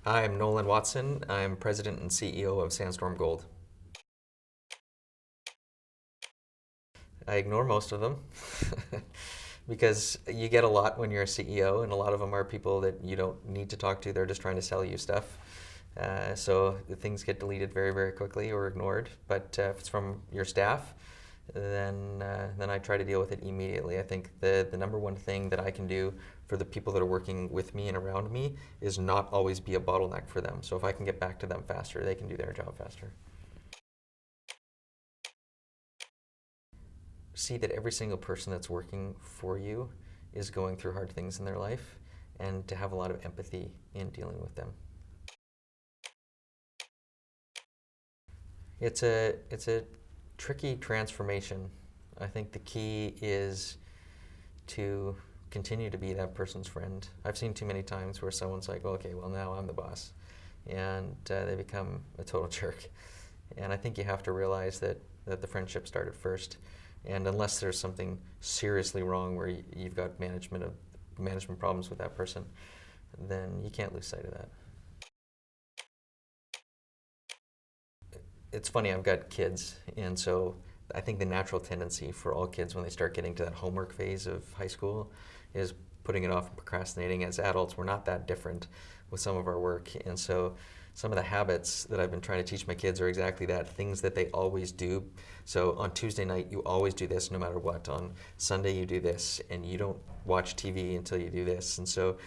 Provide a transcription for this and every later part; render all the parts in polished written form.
I'm Nolan Watson. I'm president and CEO of Sandstorm Gold. I ignore most of them because you get a lot when you're a CEO, and a lot of them are people that you don't need to talk to. They're just trying to sell you stuff. So the things get deleted very, very quickly or ignored. But if it's from your staff, then I try to deal with it immediately. I think the number one thing that I can do for the people that are working with me and around me is not always be a bottleneck for them. So if I can get back to them faster, they can do their job faster. See that every single person that's working for you is going through hard things in their life, and to have a lot of empathy in dealing with them. It's a tricky transformation. I think the key is to continue to be that person's friend. I've seen too many times where someone's like, okay, well, now I'm the boss, and they become a total jerk. And I think you have to realize that the friendship started first. And unless there's something seriously wrong where you've got management problems with that person, then you can't lose sight of that. It's funny, I've got kids, and so I think the natural tendency for all kids when they start getting to that homework phase of high school is putting it off and procrastinating. As adults, we're not that different with some of our work, and so some of the habits that I've been trying to teach my kids are exactly that, things that they always do. So on Tuesday night, you always do this no matter what. On Sunday, you do this, and you don't watch TV until you do this. And so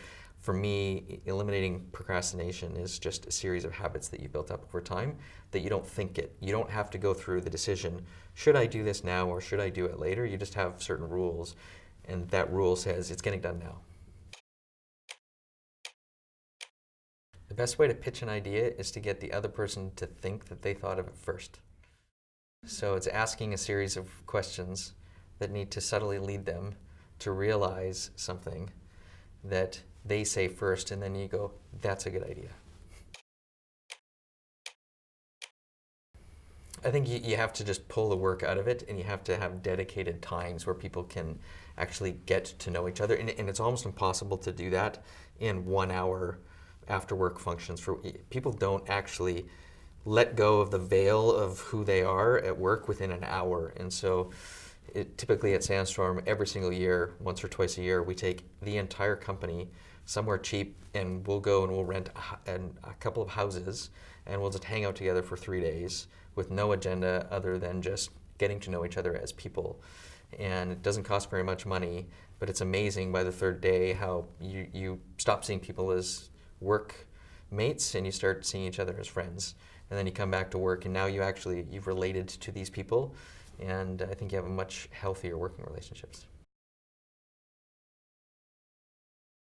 for me, eliminating procrastination is just a series of habits that you built up over time that you don't think it. You don't have to go through the decision, should I do this now or should I do it later? You just have certain rules, and that rule says it's getting done now. The best way to pitch an idea is to get the other person to think that they thought of it first. So it's asking a series of questions that need to subtly lead them to realize something that they say first, and then you go, that's a good idea. I think you have to just pull the work out of it, and you have to have dedicated times where people can actually get to know each other. And it's almost impossible to do that in 1 hour after work functions. For people don't actually let go of the veil of who they are at work within an hour. And so typically at Sandstorm, every single year, once or twice a year, we take the entire company somewhere cheap, and we'll go and we'll rent a couple of houses, and we'll just hang out together for 3 days with no agenda other than just getting to know each other as people. And it doesn't cost very much money, but it's amazing by the third day how you stop seeing people as work mates and you start seeing each other as friends. And then you come back to work, and now you've related to these people, and I think you have a much healthier working relationships.